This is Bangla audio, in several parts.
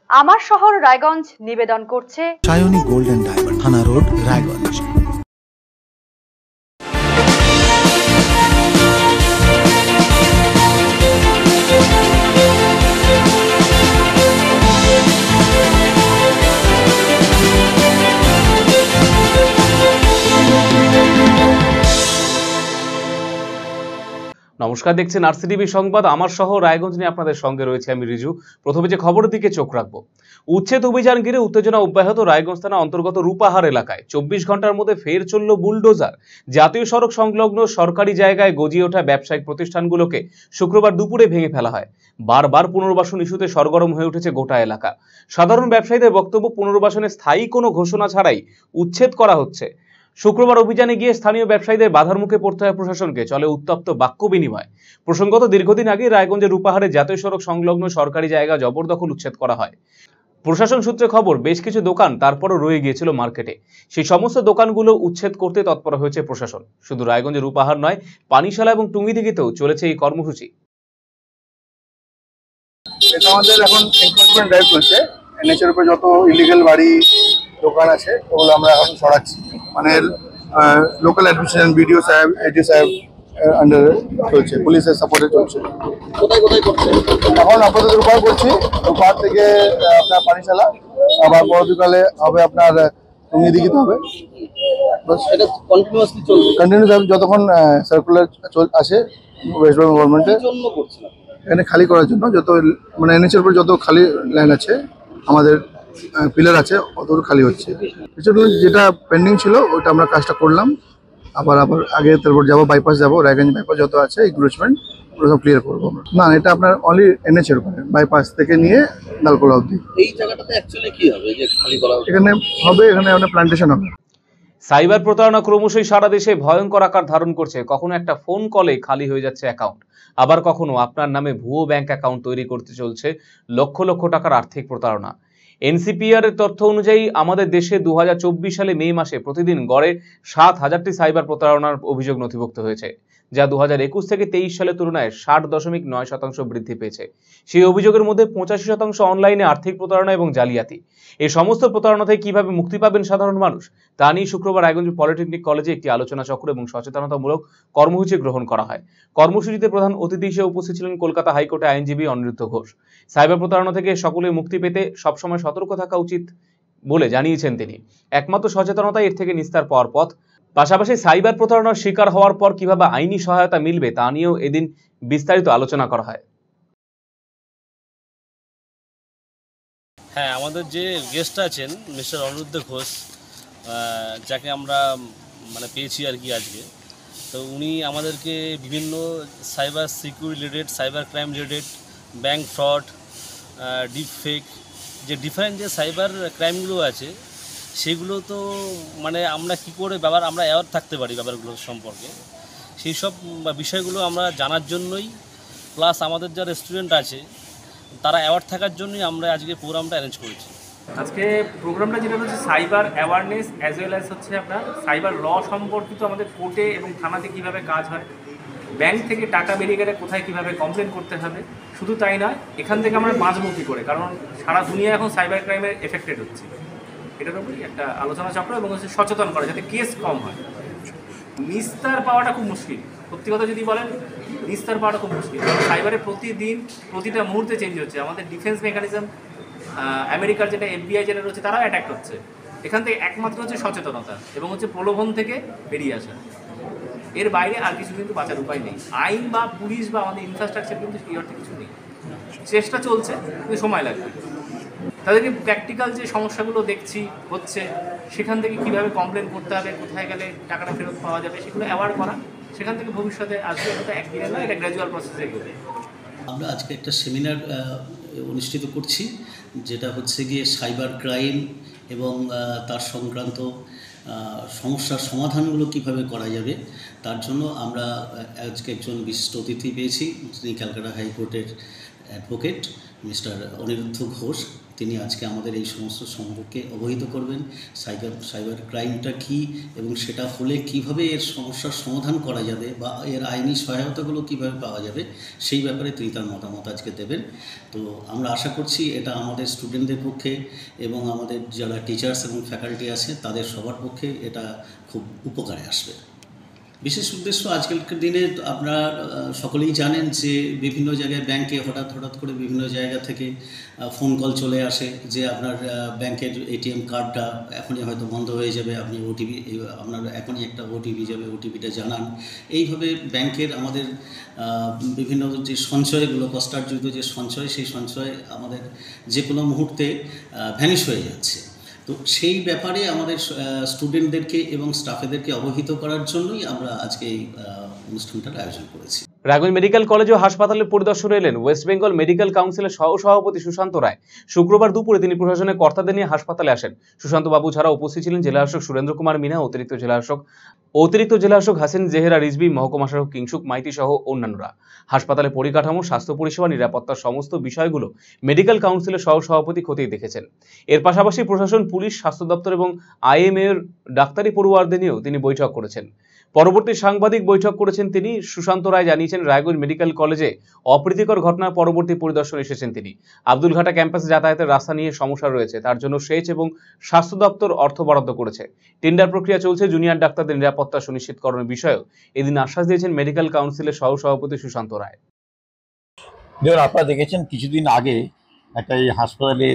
আমার শহর রায়গঞ্জ নিবেদন করছে সায়নী গোল্ড এন্ড ডায়মন্ড, থানা রোড, রায়গঞ্জ। নমস্কার, দেখছেন আরসিটিভি সংবাদ। আমার শহর রায়গঞ্জ নিয়ে আপনাদের সঙ্গে রয়েছে আমি রিজু। প্রথমে যে খবরের দিকে চোখ রাখবো, উচ্ছেদ অভিযান ঘিরে উত্তেজনা অব্যাহত রায়গঞ্জ থানা অন্তর্গত রূপাহার এলাকায়। 24 ঘন্টার মধ্যে ফের চলল বুলডোজার। জাতীয় সড়ক সংলগ্ন সরকারি জায়গায় গজিয়ে ওঠা ব্যবসায়িক প্রতিষ্ঠানগুলোকে শুক্রবার দুপুরে ভেঙে ফেলা হয়। বারবার পুনর্বাসন ইস্যুতে সরগরম হয়ে উঠেছে গোটা এলাকা। সাধারণ ব্যবসায়ীদের বক্তব্য, পুনর্বাসনের স্থায়ী কোনো ঘোষণা ছাড়াই উচ্ছেদ করা হচ্ছে। শুক্রবার অভিযানে গিয়ে স্থানীয় ব্যবসায়ীদের বাধার মুখে পড়তে হয় প্রশাসনকে। চলে উত্তপ্ত বাক্য বিনিময়। প্রসঙ্গত, দীর্ঘদিন আগে রায়গঞ্জের রূপাহারে জাতীয় সড়ক সংলগ্ন সরকারি জায়গা জবরদখল উচ্ছেদ করা হয়। প্রশাসন সূত্রে খবর, বেশ কিছু দোকান তারপরও রয়ে গিয়েছিল মার্কেটে। সেই সমস্ত দোকানগুলো উচ্ছেদ করতে তৎপর হয়েছে প্রশাসন। শুধু রায়গঞ্জের রূপাহার নয়, পানিশালা এবং টুঙ্গিদিঘিতেও চলেছে এই কর্মসূচি। এটা আমাদের এখন এনফোর্সমেন্ট ড্রাইভ চলছে। এনএচের উপরে যত ইলিগাল বাড়ি দোকান আছে ওগুলো আমরা এখন সরাচ্ছি। মানে লোকাল অ্যাডমিনিস্ট্রেশন, বিডিও সাহেব, এডি সাহেব আন্ডারে চলছে, পুলিশের সাপোর্টে চলছে। কোথায় কোথায় করছে এখন আপাতত রূপাহার করছি। রূপাহার থেকে আপনার পানিশালা, আবার পরবর্তীকালে হবে আপনার টুঙ্গিদিঘিতে হবে। কন্টিনিউস হবে যতক্ষণ সার্কুলার আসে ওয়েস্ট বেঙ্গল গভর্নমেন্টের। এখানে খালি করার জন্য যত মানে এনএচের উপর যত খালি লাইন আছে, আমাদের পিলার আছে, অতটুকু খালি হচ্ছে। যেটা পেন্ডিং ছিল ওইটা আমরা কাজটা করলাম। আবার আগে তারপর যাবো, বাইপাস যাবো, রায়গঞ্জ বাইপাস যত আছে এনক্রোচমেন্ট ওগুলো সব ক্লিয়ার করবো আমরা। না, এটা আপনার অনলি এনএচের উপরে, বাইপাস থেকে নিয়ে দালকোলা অবধি। এই জায়গাটাতে অ্যাকচুয়ালি কি হবে যে খালি করা এখানে হবে, এখানে আপনার প্ল্যান্টেশন হবে। সাইবার প্রতারণা ক্রমশই সারা দেশে ভয়ঙ্কর আকার ধারণ করছে। কখনো একটা ফোন কলে খালি হয়ে যাচ্ছে অ্যাকাউন্ট, আবার কখনো আপনার নামে ভুয়ো ব্যাংক অ্যাকাউন্ট তৈরি করতে চলছে লক্ষ লক্ষ টাকার আর্থিক প্রতারণা। এনসিপিআর এর তথ্য অনুযায়ী আমাদের দেশে 2024 সালে মে মাসে প্রতিদিন গড়ে 7,000টি সাইবার প্রতারণার অভিযোগ নথিভুক্ত হয়েছে, যা 2021 থেকে 23 সালের তুলনায় 60.9% বৃদ্ধি পেয়েছে। সেই অভিযোগের মধ্যে 85% অনলাইনে আর্থিক প্রতারণা এবং জালিয়াতি। এই সমস্ত প্রতারণা থেকে কিভাবে মুক্তি পাবেন সাধারণ মানুষ, তা নিয়ে শুক্রবার রায়গঞ্জ পলিটেকনিক কলেজে একটি আলোচনা চক্র এবং সচেতনতামূলক কর্মসূচি গ্রহণ করা হয়। কর্মসূচিতে প্রধান অতিথি হিসেবে উপস্থিত ছিলেন কলকাতা হাইকোর্টের আইনজীবী অনিরুদ্ধ ঘোষ। সাইবার প্রতারণা থেকে সকলের মুক্তি পেতে সবসময় সতর্ক থাকা উচিত বলে জানিয়েছেন তিনি। একমাত্র সচেতনতাই এর থেকে নিস্তার পাওয়ার পথ। পাশাপাশি সাইবার প্রতারণার শিকার হওয়ার পর কিভাবে আইনি সহায়তা মিলবে তা নিয়েও এদিন বিস্তারিত আলোচনা করা হয়। হ্যাঁ, আমাদের যে গেস্ট আছেন মিস্টার অনিরুদ্ধ ঘোষ, যাকে আমরা পেয়েছি আর কি আজকে, তো উনি আমাদেরকে বিভিন্ন cyber security related, cyber crime related, bank fraud, deep fake, যে ডিফারেন্ট যে সাইবার ক্রাইমগুলো আছে সেগুলো তো আমরা কী করে আমরা অ্যাওয়ার থাকতে পারি ব্যাপারগুলো সম্পর্কে, সেই সব বিষয়গুলো আমরা জানার জন্যই, প্লাস আমাদের যারা স্টুডেন্ট আছে তারা অ্যাওয়ার থাকার জন্যই আমরা আজকে প্রোগ্রামটা অ্যারেঞ্জ করেছি। আজকে প্রোগ্রামটা যেটা হচ্ছে cyber awareness as well as হচ্ছে আপনার সাইবার ল সম্পর্কিত, আমাদের কোর্টে এবং থানাতে কীভাবে কাজ হয়, ব্যাংক থেকে টাকা বেরিয়ে গেলে কোথায় কীভাবে কমপ্লেন করতে হবে। শুধু তাই নয়, এখান থেকে আমরা বাঁচবো কী করে, কারণ সারা দুনিয়া এখন সাইবার ক্রাইমে এফেক্টেড হচ্ছে। এটার উপরই একটা আলোচনা চক্র এবং হচ্ছে সচেতন করা যাতে কেস কম হয়। নিস্তার পাওয়াটা খুব মুশকিল, সত্যি কথা যদি বলেন, নিস্তার পাওয়াটা খুব মুশকিল। সাইবারে প্রতিদিন প্রতিটা মুহূর্তে চেঞ্জ হচ্ছে। আমাদের ডিফেন্স মেকানিজম, আমেরিকার যেটা FBI যেটা রয়েছে, তারাও অ্যাটাক করছে। এখান থেকে একমাত্র হচ্ছে সচেতনতা এবং হচ্ছে প্রলোভন থেকে বেরিয়ে আসা। এর বাইরে আর কিছু কিন্তু বাঁচার উপায় নেই। আইন বা পুলিশ বা আমাদের ইনফ্রাস্ট্রাকচার কিন্তু এই অর্থে কিছু নেই। চেষ্টা চলছে, কিন্তু সময় লাগবে। তাদেরকে প্র্যাকটিক্যাল যে সমস্যাগুলো দেখছি হচ্ছে, সেখান থেকে কীভাবে কমপ্লেন করতে হবে, কোথায় গেলে টাকাটা ফেরত পাওয়া যাবে, সেগুলো অ্যাওয়ার করা। সেখান থেকে ভবিষ্যতে আসবে, এটা একদিনে নয়, এটা গ্র্যাজুয়াল প্রসেসে এগোবে। আমরা আজকে একটা সেমিনার অনুষ্ঠিত করছি, যেটা হচ্ছে গিয়ে সাইবার ক্রাইম এবং তার সংক্রান্ত সমস্যার সমাধানগুলো কিভাবে করা যাবে, তার জন্য আমরা আজকে একজন বিশিষ্ট অতিথি পেয়েছি, যিনি ক্যালকাটা হাইকোর্টের অ্যাডভোকেট মিস্টার অনিরুদ্ধ ঘোষ। তিনি আজকে আমাদের এই সমস্ত সম্পর্কে অবহিত করবেন, সাইবার ক্রাইমটা কী এবং সেটা হলে কিভাবে এর সমস্যার সমাধান করা যাবে বা এর আইনি সহায়তাগুলো কিভাবে পাওয়া যাবে সেই ব্যাপারে তিনি তার মতামত আজকে দেবেন। তো আমরা আশা করছি এটা আমাদের স্টুডেন্টদের পক্ষে এবং আমাদের যারা টিচার্স এবং ফ্যাকাল্টি আছে তাদের সবার পক্ষে এটা খুব উপকারে আসবে। বিশেষ উদ্দেশ্য আজকালকার দিনে আপনারা সকলেই জানেন যে বিভিন্ন জায়গায় ব্যাংকে হঠাৎ করে বিভিন্ন জায়গা থেকে ফোন কল চলে আসে যে আপনার ব্যাংকের এটিএম কার্ডটা এখনই হয়তো বন্ধ হয়ে যাবে, আপনি ওটিপি আপনার এখনই একটা ওটিপি যাবে, ওটিপিটা জানান। এইভাবে ব্যাংকের আমাদের বিভিন্ন যে সঞ্চয়গুলো কষ্টার্জিত যে সঞ্চয়, সেই সঞ্চয় আমাদের যে কোনো মুহূর্তে ভ্যানিশ হয়ে যাচ্ছে। তো সেই ব্যাপারে আমাদের স্টুডেন্টদেরকে এবং স্টাফেদেরকে অবহিত করার জন্যই আমরা আজকে এই অনুষ্ঠানটার আয়োজন করেছি। রায়গঞ্জ মেডিকেল কলেজ ও হাসপাতালে পরিদর্শনে এলেন ওয়েস্ট বেঙ্গল মেডিকেল কাউন্সিলের সহ-সভাপতি সুশান্ত রায়। শুক্রবার দুপুরে তিনি প্রশাসনের কর্তাদের নিয়ে হাসপাতালে আসেন। সুশান্ত বাবু ছাড়া উপস্থিত ছিলেন জেলা শাসক সুরেন্দ্র কুমার মিনা, অতিরিক্ত জেলা শাসক হাসিন জেহেরা রিজভি, মহকুমা শাসক কিংসুক মাইতি সহ অন্যান্যরা। হাসপাতালে পরিকাঠামো, স্বাস্থ্য পরিষেবা, নিরাপত্তার সমস্ত বিষয়গুলো মেডিকেল কাউন্সিলের সহ-সভাপতি খতিয়ে দেখেছেন। এর পাশাপাশি প্রশাসন, পুলিশ, স্বাস্থ্য দপ্তর এবং আইএমএ-এর ডাক্তারি পড়ুয়ারদের নিয়েও তিনি বৈঠক করেছেন। পরবর্তী সাংবাদিক বৈঠক করেছেন তিনি। সুশান্ত রায় জানিয়েছেন, রায়গঞ্জ মেডিকেল কলেজে অপ্রীতিকর ঘটনার পরবর্তী পরিদর্শন এসেছেন তিনি। আব্দুলঘাটা ক্যাম্পাসে যাতায়াতের রাস্তা নিয়ে সমস্যা রয়েছে, তার জন্য সেচ এবং স্বাস্থ্য দপ্তর অর্থ বরাদ্দ করেছে। টেন্ডার প্রক্রিয়া চলছে, জুনিয়র ডাক্তারদের নিরাপত্তা সুনিশ্চিতকরণের বিষয়েও এদিন আশ্বাস দিয়েছেন মেডিকেল কাউন্সিলের সহ-সভাপতি সুশান্ত রায়। দেখুন, আপনারা দেখেছেন কিছুদিন আগে একটা এই হাসপাতালে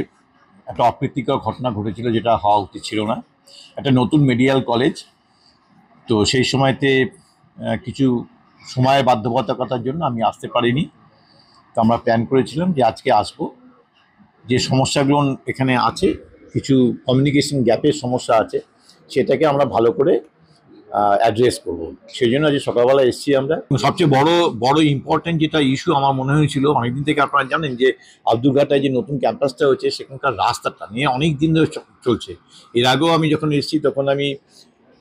একটা অপ্রীতিকর ঘটনা ঘটেছিল, যেটা হওয়া উচিত ছিল না। একটা নতুন মেডিকেল কলেজ, তো সেই সময়তে কিছু সময়ের বাধ্যবাধকতার জন্য আমি আসতে পারিনি। তো আমরা প্ল্যান করেছিলাম যে আজকে আসব। যে সমস্যাগুলো এখানে আছে, কিছু কমিউনিকেশন গ্যাপের সমস্যা আছে, সেটাকে আমরা ভালো করে অ্যাড্রেস করব। সেই জন্য আজ সকালবেলা এসেছি আমরা। সবচেয়ে বড় ইম্পর্টেন্ট যেটা ইস্যু আমার মনে হয়েছিল, অনেকদিন থেকে আপনারা জানেন যে আব্দুলঘাটায় যে নতুন ক্যাম্পাসটা হয়েছে, সেখানকার রাস্তাটা নিয়ে অনেক দিন ধরে চলছে। এর আগেও আমি যখন এসেছি তখন আমি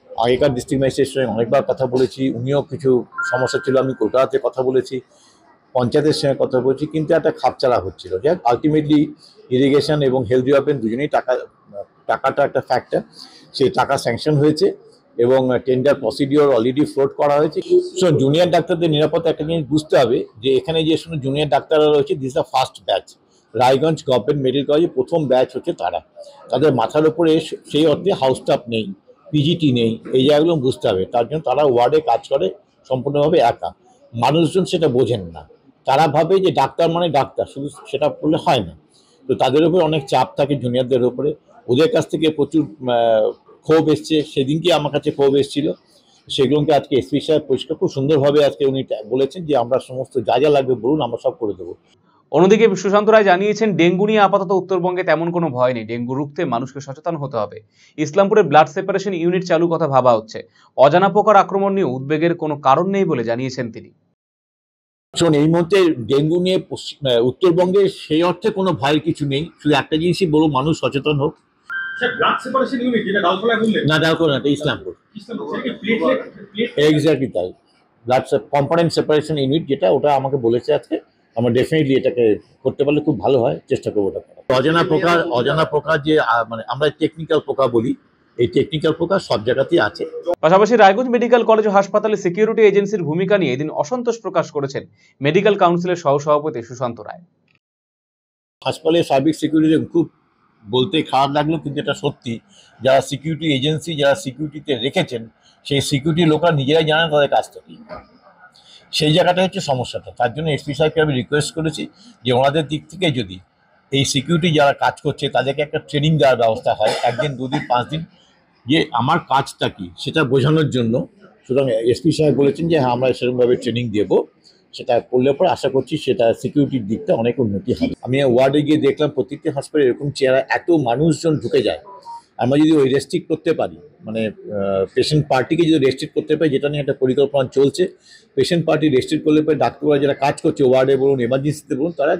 আগেকার ডিস্ট্রিক্ট ম্যাজিস্ট্রেটের সঙ্গে অনেকবার কথা বলেছি, উনিও কিছু সমস্যা ছিল, আমি কলকাতাতে কথা বলেছি, পঞ্চায়েতের সঙ্গে কথা বলেছি, কিন্তু একটা খাপচালা হচ্ছিল। যাক, আলটিমেটলি ইরিগেশন এবং হেলথ ডিপার্টমেন্ট দুজনেই টাকাটা একটা ফ্যাক্টর, সেই টাকা স্যাংশন হয়েছে এবং টেন্ডার প্রসিডিওর অলরেডি ফ্লোট করা হয়েছে। সো জুনিয়র ডাক্তারদের নিরাপত্তা একটা জিনিস বুঝতে হবে যে এখানে যে শুধু জুনিয়র ডাক্তাররা রয়েছে, this the first batch. Raiganj government medical কলেজে প্রথম ব্যাচ হচ্ছে তারা। তাদের মাথার উপরে সেই অর্থে হাউস স্টাফ নেই, পিজিটি নেই, এই জায়গাগুলো বুঝতে হবে। তার জন্য তারা ওয়ার্ডে কাজ করে সম্পূর্ণভাবে একা। মানুষজন সেটা বোঝেন না, তারা ভাবে যে ডাক্তার মানে ডাক্তার, শুধু সেটা করলে হয় না। তো তাদের উপরে অনেক চাপ থাকে জুনিয়রদের উপরে, ওদের কাছ থেকে প্রচুর ক্ষোভ এসছে। সেদিনকে আমার কাছে ক্ষোভ এসেছিল, সেগুলোকে আজকে এসপি সাহেব পরিষ্কার খুব সুন্দরভাবে আজকে উনি বলেছেন যে আমরা সমস্ত যা যা লাগবে বলুন, আমরা সব করে দেবো। অন্যদিকে সুশান্ত রায় জানিয়েছেন, ডেঙ্গু নিয়ে আপাতত উত্তরবঙ্গে তেমন কোনো ভয় নেই। ডেঙ্গু রুখতে মানুষকে সচেতন হতে হবে। ইসলামপুরে ব্লাড সেপারেশন ইউনিট চালু কথা ভাবা হচ্ছে। অজানা পোকার আক্রমণ নিয়ে উদ্বেগের কোনো কারণ নেই বলে জানিয়েছেন তিনি। এই মুহূর্তে ডেঙ্গু নিয়ে উত্তরবঙ্গে সেই অর্থে কোনো ভয়ের কিছু নেই। শুধু একটা জিনিসই বলবো, মানুষ সচেতন হোক। না, ডাউকো না, ইসলামপুর এক্স্যাক্টলি তাই। ব্লাড কম্পোনেন্ট সেপারেশন ইউনিট যেটা, ওটা আমাকে বলেছে আজকে। আমরা ডেফিনেটলি এটাকে করতে পারলে খুব ভালো হয়, চেষ্টা করবো ওটা করার। অজানা পোকা যে মানে আমরা টেকনিক্যাল পোকা বলি, এই টেকনিক্যাল পোকা সব জায়গাতেই আছে। পাশাপাশি রায়গঞ্জ মেডিকেল কলেজ ও হাসপাতালে সিকিউরিটি এজেন্সির ভূমিকা নিয়ে এদিন অসন্তোষ প্রকাশ করেছেন মেডিকেল কাউন্সিলের সহ-সভাপতি সুশান্ত রায়। হাসপাতালের সার্বিক সিকিউরিটি খুব বলতে খারাপ লাগলো, কিন্তু এটা সত্যি। যারা সিকিউরিটি এজেন্সি, যারা সিকিউরিটিতে রেখেছেন, সেই সিকিউরিটি লোকরা নিজেরাই জানেন তাদের কাজটা কি। সেই জায়গাটা হচ্ছে সমস্যাটা। তার জন্য এসপি সাহেবকে আমি রিকোয়েস্ট করেছি যে ওনাদের দিক থেকে যদি এই সিকিউরিটি যারা কাজ করছে তাদেরকে একটা ট্রেনিং দেওয়ার ব্যবস্থা হয়, 1 দিন 2 দিন 5 দিন, যে আমার কাজটা কি সেটা বোঝানোর জন্য। সুতরাং এসপি সাহেব বলেছেন যে হ্যাঁ, আমরা সেরকমভাবে ট্রেনিং দেবো। সেটা করলে পরে আশা করছি সেটা সিকিউরিটির দিকটা অনেক উন্নতি হবে। আমি ওয়ার্ডে গিয়ে দেখলাম প্রত্যেকটি হাসপাতালে এরকম চেহারা, এত মানুষজন ঢুকে যায়। আমরা যদি ওই রেস্ট্রিক্ট করতে পারি, মানে পেশেন্ট পার্টিকে যদি রেস্ট্রিক্ট করতে পারি, যেটা নিয়ে একটা পরিকল্পনা চলছে, পেশেন্ট পার্টি রেস্ট্রিক্ট করলে পরে ডাক্তাররা যারা কাজ করছে ওয়ার্ডে বলুন, এমার্জেন্সিতে বলুন, তারা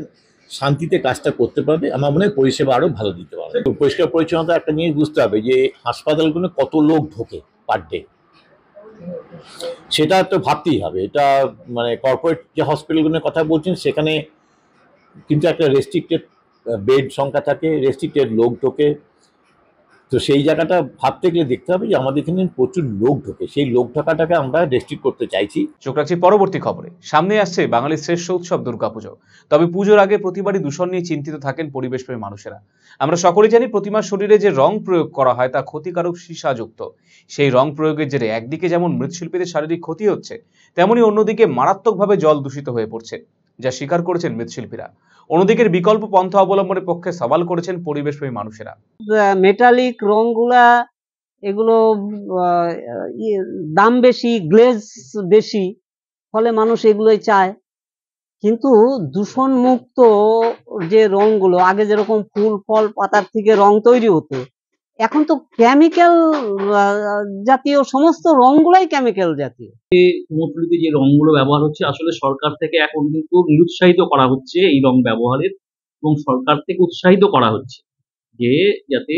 শান্তিতে কাজটা করতে পারবে। আমার মনে হয় পরিষেবা আরও ভালো দিতে পারবে। তো পরিষ্কার পরিচ্ছন্নতা একটা জিনিস বুঝতে হবে যে হাসপাতালগুলো কত লোক ঢোকে পার ডে, সেটা তো ভাবতেই হবে। এটা মানে কর্পোরেট যে হসপিটালগুলোর কথা বলছেন, সেখানে কিন্তু একটা রেস্ট্রিক্টেড বেড সংখ্যা থাকে, রেস্ট্রিক্টেড লোক ঢোকে। তো সেই জায়গাটা ভাবতে গেলে দেখতে হবে যে আমাদের এখানে প্রচুর লোক ঢোকে, সেই লোক ঢোকাটাকে আমরা রেস্ট্রিক্ট করতে চাইছি। চোখ রাখছি পরবর্তী খবরে। সামনে আসছে বাঙালির শ্রেষ্ঠ উৎসব দুর্গাপুজো। তবে পুজোর আগে প্রতিবারই দূষণ নিয়ে চিন্তিত থাকেন পরিবেশপ্রেমী মানুষেরা। আমরা সকলেই জানি প্রতিমার শরীরে যে রং প্রয়োগ করা হয় তা ক্ষতিকারক সীসাযুক্ত। সেই রং প্রয়োগের জেরে একদিকে যেমন মৃৎশিল্পীদের শারীরিক ক্ষতি হচ্ছে, তেমনি অন্যদিকে মারাত্মকভাবে জল দূষিত হয়ে পড়ছে, যা স্বীকার করেছেন মৃৎশিল্পীরা। অন্যদিকের বিকল্প পন্থা অবলম্বনের পক্ষে সওয়াল করেছেন পরিবেশপ্রেমী মানুষেরা। মেটালিক রংগুলা এগুলো দাম বেশি, গ্লেজ বেশি, ফলে মানুষ এগুলোই চায়। কিন্তু দূষণ মুক্ত যে রংগুলো, আগে যেরকম ফুল ফল পাতার থেকে রং তৈরি হতো, এখন তো কেমিক্যাল জাতীয় সমস্ত রংগুলাই কেমিক্যাল জাতীয়। কুমোরটুলিতে যে রংগুলো ব্যবহার হচ্ছে, আসলে সরকার থেকে এখন কিন্তু নিরুৎসাহিত করা হচ্ছে এই রং ব্যবহারের, এবং সরকার থেকে উৎসাহিত করা হচ্ছে যে যাতে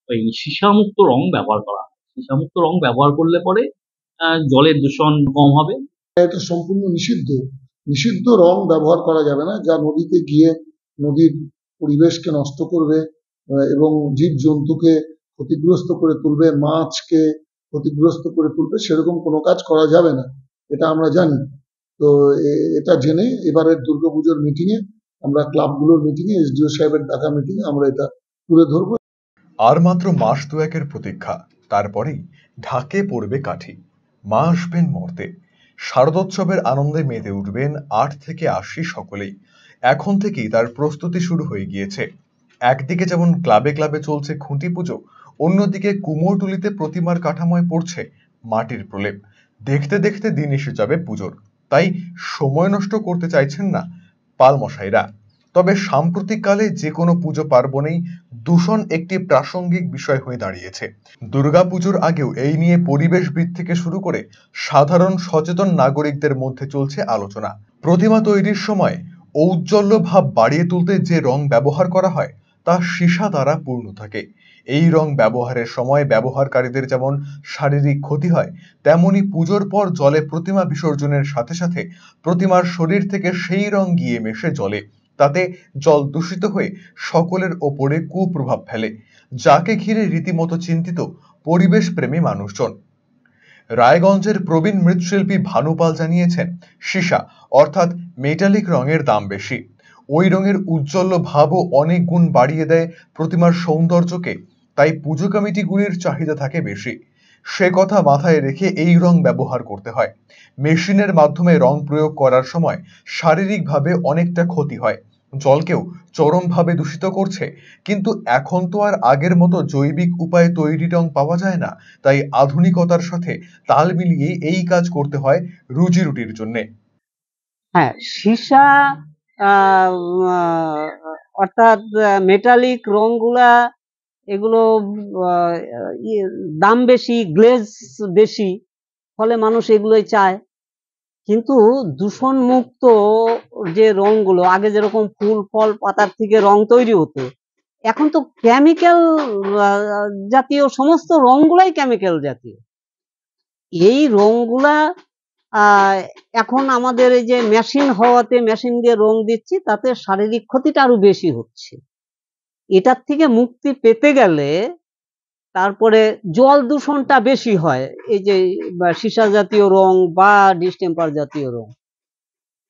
ওই সীসামুক্ত রং ব্যবহার করা হয়। সীসামুক্ত রং ব্যবহার করলে পরে জলের দূষণ কম হবে। এটা সম্পূর্ণ নিষিদ্ধ রং ব্যবহার করা যাবে না, যা নদীতে গিয়ে নদীর পরিবেশকে নষ্ট করবে এবং জীব জন্তুকে ক্ষতিগ্রস্ত করে তুলবে, মাছকে ক্ষতিগ্রস্ত করে তুলবে, সেরকম কোনো কাজ করা যাবে না, এটা আমরা জানি। তো এটা জেনে এবারের দুর্গাপুজোর মিটিংয়ে আমরা ক্লাবগুলোর মিটিংয়ে, এসডিও সাহেবের ডাকা মিটিংয়ে আমরা এটা তুলে ধরবো। আর মাত্র মাস দুয়েকের প্রতীক্ষা, তারপরেই ঢাকে পড়বে কাঠি। মা আসবেন মর্তে। শারদোৎসবের আনন্দে মেতে উঠবেন 8 থেকে 80 সকলেই। এখন থেকেই তার প্রস্তুতি শুরু হয়ে গিয়েছে। একদিকে যেমন ক্লাবে ক্লাবে চলছে খুঁটি পুজো, অন্যদিকে কুমোরটুলিতে প্রতিমার কাঠামোয় পড়ছে মাটির প্রলেপ। দেখতে দেখতে দিন এসে যাবে পুজোর, তাই সময় নষ্ট করতে চাইছেন না পালমশাইরা। তবে সাম্প্রতিককালে যে কোনো পুজো পার্বণেই দূষণ একটি প্রাসঙ্গিক বিষয় হয়ে দাঁড়িয়েছে। দুর্গাপুজোর আগেও এই নিয়ে পরিবেশবিদ থেকে শুরু করে সাধারণ সচেতন নাগরিকদের মধ্যে চলছে আলোচনা। প্রতিমা তৈরির সময় ঔজ্জ্বল্য ভাব বাড়িয়ে তুলতে যে রং ব্যবহার করা হয় তা সীসা দ্বারা পূর্ণ থাকে। এই রং ব্যবহারের সময় ব্যবহারকারীদের যেমন শারীরিক ক্ষতি হয়, তেমনি পুজোর পর জলে প্রতিমা বিসর্জনের সাথে সাথে প্রতিমার শরীর থেকে সেই রং গিয়ে মেশে জলে, তাতে জল দূষিত হয়ে সকলের ওপরে কুপ্রভাব ফেলে, যাকে ঘিরে রীতিমতো চিন্তিত পরিবেশ প্রেমী মানুষজন। রায়গঞ্জের প্রবীণ মৃৎশিল্পী ভানুপাল জানিয়েছেন, সীসা অর্থাৎ মেটালিক রঙের দাম বেশি। ওই রঙের উজ্জ্বল ভাবও অনেক গুণ বাড়িয়ে দেয় প্রতিমার সৌন্দর্যকে, তাই পুজো কমিটিগুলির চাহিদা থাকে বেশি। সে কথা মাথায় রেখে এই রং ব্যবহার করতে হয়। মেশিনের মাধ্যমে রং প্রয়োগ করার সময় শারীরিকভাবে অনেকটা ক্ষতি হয়, জলকেও চরমভাবে দূষিত করছে। কিন্তু এখন তো আর আগের মতো জৈবিক উপায়ে তৈরি রং পাওয়া যায় না, তাই আধুনিকতার সাথে তাল মিলিয়ে এই কাজ করতে হয় রুজি রুটির জন্যে। হ্যাঁ, সীসা অর্থাৎ মেটালিক রংগুলা এগুলো দাম বেশি, গ্লেজ বেশি, ফলে মানুষ এগুলোই চায়। কিন্তু দূষণ মুক্ত যে রংগুলো, আগে যেরকম ফুল ফল পাতার থেকে রং তৈরি হতো, এখন তো কেমিক্যাল জাতীয় সমস্ত রংগুলাই কেমিক্যাল জাতীয়। এই রংগুলা এখন আমাদের এই যে মেশিন হওয়াতে, মেশিন দিয়ে রং দিচ্ছি, তাতে শারীরিক ক্ষতিটা আরো বেশি হচ্ছে। এটার থেকে মুক্তি পেতে গেলে তারপরে জল দূষণটা বেশি হয়, এই যে সীসা জাতীয় রং বা ডিস্টেম্পার জাতীয় রং।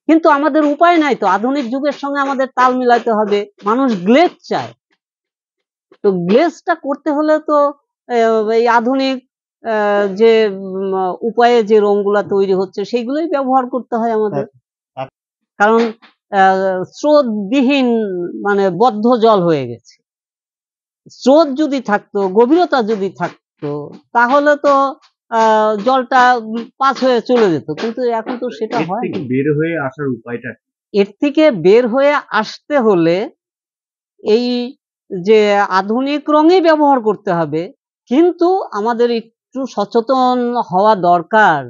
কিন্তু আমাদের উপায় নাই, তো আধুনিক যুগের সঙ্গে আমাদের তাল মিলাতে হবে। মানুষ গ্লেজ চায়, তো গ্লেজটা করতে হলে তো এই আধুনিক যে উপায়ে যে রংগুলা তৈরি হচ্ছে সেইগুলোই ব্যবহার করতে হয় আমাদের। কারণ স্রোতবিহীন মানে বদ্ধ জল হয়ে গেছে। স্রোত যদি থাকতো, গভীরতা যদি থাকতো, তাহলে তো জলটা পাস হয়ে চলে যেত, কিন্তু এখন তো সেটা হয় না। বের হয়ে আসার উপায়টা, এর থেকে বের হয়ে আসতে হলে এই যে আধুনিক রঙই ব্যবহার করতে হবে, কিন্তু আমাদের একটু সচেতন হওয়া দরকার।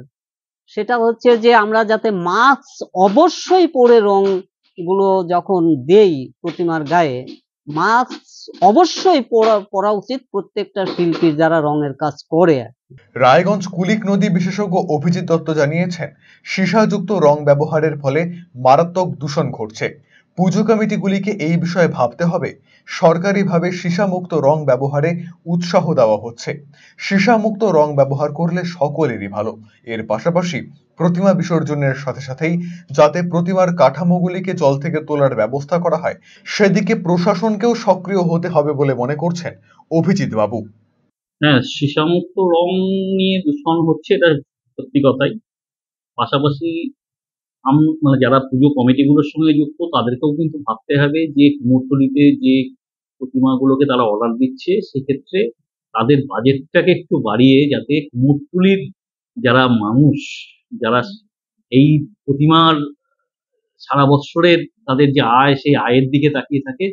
সেটা হচ্ছে যে আমরা যাতে মাস্ক অবশ্যই পরে রং গুলো যখন দেই প্রতিমার গায়ে, মাস্ক অবশ্যই পরা উচিত প্রত্যেকটা শিল্পী যারা রঙের কাজ করে। রায়গঞ্জ কুলিক নদী বিশেষজ্ঞ অভিজিৎ দত্ত জানিয়েছেন, সীসাযুক্ত রং ব্যবহারের ফলে মারাত্মক দূষণ ঘটছে। পুজো কমিটিগুলিকে এই বিষয়ে ভাবতে হবে। সরকারিভাবে সীসামুক্ত রং ব্যবহারে উৎসাহ দেওয়া হচ্ছে। সীসামুক্ত রং ব্যবহার করলে সকলেরই ভালো। এর পাশাপাশি প্রতিমা বিসর্জনের সাথে সাথেই যাতে প্রতিমার কাঠামোগুলিকে জল থেকে তোলার ব্যবস্থা করা হয়, সেদিকে প্রশাসনকেও সক্রিয় হতে হবে বলে মনে করছেন অভিজিৎ বাবু। হ্যাঁ, সীসামুক্ত রং নিয়ে দূষণ হচ্ছে, এটা সত্যি কথাই। পাশাপাশি মানে যারা পুজো কমিটিগুলোর সঙ্গে যুক্ত তাদেরকেও কিন্তু ভাবতে হবে যে কুমোরটুলিতে যে প্রতিমাগুলোকে তারা অর্ডার দিচ্ছে, সেক্ষেত্রে তাদের বাজেটটাকে একটু বাড়িয়ে যাতে কুমোরটুলির যারা মানুষ, যারা এই প্রতিমার সারা বৎসরের তাদের যে আয়, সেই আয়ের দিকে তাকিয়ে থাকে,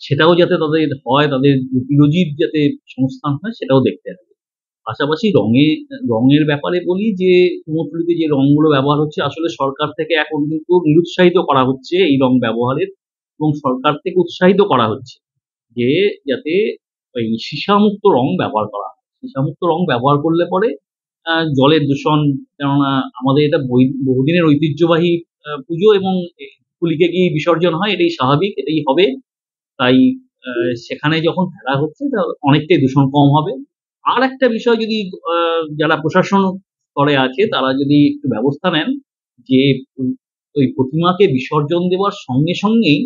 সেটাও যাতে তাদের হয়, তাদের রুটি-রুজির যাতে সংস্থান হয়, সেটাও দেখতে হবে। পাশাপাশি রঙের ব্যাপারে বলি যে কুমোরটুলিতে যে রংগুলো ব্যবহার হচ্ছে, আসলে সরকার থেকে এখন কিন্তু নিরুৎসাহিত করা হচ্ছে এই রং ব্যবহারের, এবং সরকার থেকে উৎসাহিত করা হচ্ছে যে যাতে ওই সীসামুক্ত রং ব্যবহার করা হয়। সীসামুক্ত রং ব্যবহার করলে পরে জলের দূষণ, কেননা আমাদের এটা বহুদিনের ঐতিহ্যবাহী পুজো, এবং কুলিকে গিয়ে বিসর্জন হয়, এটাই স্বাভাবিক, এটাই হবে। তাই সেখানে যখন ফেলা হচ্ছে তা অনেকটাই দূষণ কম হবে। আর একটা বিষয়, যদি যারা প্রশাসন স্তরে আছে তারা যদি একটু ব্যবস্থা নেন যে ওই প্রতিমাকে বিসর্জন দেওয়ার সঙ্গে সঙ্গেই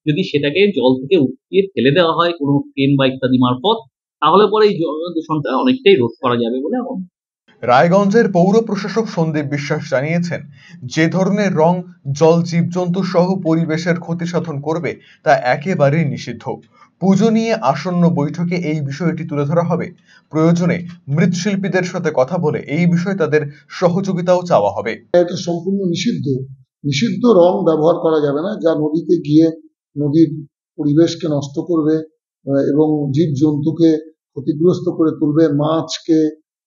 যদি সেটাকে জল থেকে উঠিয়ে ফেলে দেওয়া হয় কোনো ট্রেন বা ইত্যাদি মারফত, তাহলে পরে এই জল দূষণটা অনেকটাই রোধ করা যাবে বলে আমার। রায়গঞ্জের পৌর প্রশাসক সন্দীপ বিশ্বাস জানিয়েছেন, যে ধরনের রং জল, জীবজন্তু সহ পরিবেশের ক্ষতি সাধন করবে তা একেবারেই নিষিদ্ধ। পুজো নিয়ে আসন্ন বৈঠকে এই বিষয়টি তুলে ধরা হবে। প্রয়োজনে মৃৎশিল্পীদের সাথে কথা বলে এই বিষয়ে তাদের সহযোগিতাও চাওয়া হবে। এটা সম্পূর্ণ নিষিদ্ধ রং ব্যবহার করা যাবে না, যা নদীতে গিয়ে নদীর পরিবেশকে নষ্ট করবে এবং জীবজন্তুকে ক্ষতিগ্রস্ত করে তুলবে, মাছকে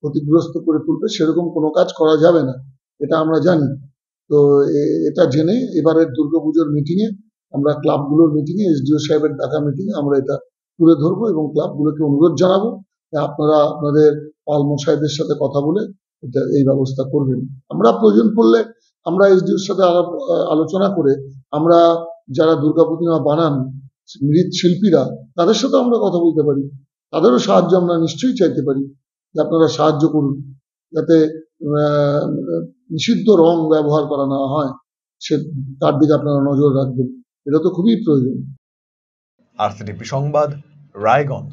ক্ষতিগ্রস্ত করে তুলবে, সেরকম কোনো কাজ করা যাবে না, এটা আমরা জানি। তো এটা জেনে এবারের দুর্গাপুজোর মিটিংয়ে আমরা ক্লাবগুলোর মিটিংয়ে, এসডিও সাহেবের ডাকা মিটিংয়ে আমরা এটা তুলে ধরবো এবং ক্লাবগুলোকে অনুরোধ জানাবো আপনারা আপনাদের পালমশাইদের সাথে কথা বলে এটা এই ব্যবস্থা করবেন। আমরা প্রয়োজন পড়লে আমরা এসডিওর সাথে আলোচনা করে আমরা যারা দুর্গা প্রতিমা বানান মৃৎশিল্পীরা, তাদের সাথে আমরা কথা বলতে পারি, তাদেরও সাহায্য আমরা নিশ্চয়ই চাইতে পারি যে আপনারা সাহায্য করুন যাতে নিষিদ্ধ রং ব্যবহার করা না হয়, সে তার দিকে আপনারা নজর রাখবেন, এটা তো খুবই প্রয়োজন। আরসিটিভি সংবাদ, রায়গঞ্জ।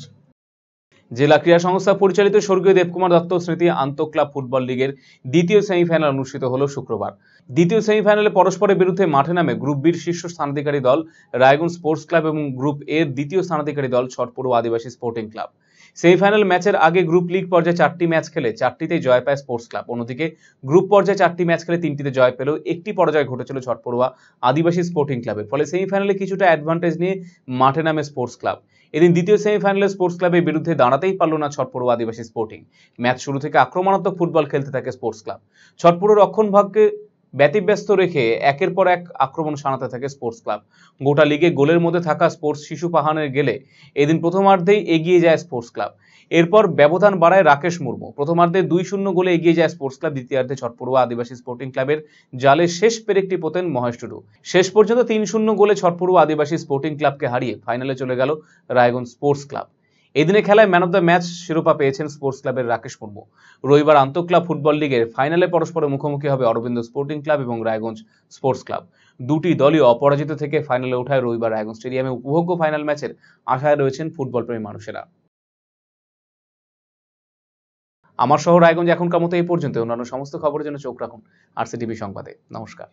জেলা ক্রীড়া সংস্থা পরিচালিত স্বর্গীয় দেবকুমার দত্ত স্মৃতি আন্তঃক্লাব ফুটবল লিগের দ্বিতীয় সেমিফাইনাল অনুষ্ঠিত হলো শুক্রবার। দ্বিতীয় সেমিফাইনালে পরস্পরের বিরুদ্ধে মাঠে নামে গ্রুপ বির শীর্ষ স্থানাধিকারী দল রায়গঞ্জ স্পোর্টস ক্লাব এবং গ্রুপ এর দ্বিতীয় স্থানাধিকারী দল ছটপুর আদিবাসী স্পোর্টিং ক্লাব। সেমিফাইনাল ম্যাচের আগে গ্রুপ লিগ পর্যায়ে 4টি ম্যাচ খেলে 4টিতেই জয় পায় স্পোর্টস ক্লাব। অন্যদিকে গ্রুপ পর্যায়ে 4টি ম্যাচ খেলে 3টিতে জয় পেলেও একটি পরাজয় ঘটেছিল ছটপড়ুয়া আদিবাসী স্পোর্টিং ক্লাবের। ফলে সেমিফাইনালে কিছুটা অ্যাডভান্টেজ নিয়ে মাঠে নামে স্পোর্টস ক্লাব। এদিন দ্বিতীয় সেমিফাইনালে স্পোর্টস ক্লাবের বিরুদ্ধে দাঁড়াতেই পারল না ছটপড়ুয়া আদিবাসী স্পোর্টিং। ম্যাচ শুরু থেকে আক্রমণাত্মক ফুটবল খেলতে থাকে স্পোর্টস ক্লাব। ছটপড়ুয়ার রক্ষণভাগকে ব্যতিব্যস্ত রেখে একের পর এক আক্রমণ শানাতে থাকে স্পোর্টস ক্লাব। গোটা লিগে গোলের মধ্যে থাকা স্পোর্টস শিশু পাহানের গেলে এদিন প্রথমার্ধেই এগিয়ে যায় স্পোর্টস ক্লাব। এরপর ব্যবধান বাড়ায় রাকেশ মুর্মু। প্রথমার্ধে 2-0 গোলে এগিয়ে যায় স্পোর্টস ক্লাব। দ্বিতীয়ার্ধে ছটপড়ুয়া আদিবাসী স্পোর্টিং ক্লাবের জালে শেষ পেরেকটি পোতেন মহেশ টুডু। শেষ পর্যন্ত 3-0 গোলে ছটপড়ুয়া আদিবাসী স্পোর্টিং ক্লাবকে হারিয়ে ফাইনালে চলে গেল রায়গঞ্জ স্পোর্টস ক্লাব। এদিনে খেলায় ম্যান অফ দ্য ম্যাচ শিরোপা পেয়েছেন স্পোর্টস ক্লাবের রাকেশ মুর্মু। রবিবার আন্তঃক্লাব ফুটবল লিগের ফাইনালে পরস্পরের মুখোমুখি হবে অরবিন্দ স্পোর্টিং ক্লাব এবং রায়গঞ্জ স্পোর্টস ক্লাব। দুটি দলই অপরাজিত থেকে ফাইনালে ওঠায় রবিবার রায়গঞ্জ স্টেডিয়ামে উপভোগ্য ফাইনাল ম্যাচের আশায় রয়েছেন ফুটবল প্রেমী মানুষেরা। আমার শহর রায়গঞ্জ এখনকার মতো এই পর্যন্ত। অন্যান্য সমস্ত খবরের জন্য চোখ রাখুন আরসিটিভি সংবাদে। নমস্কার।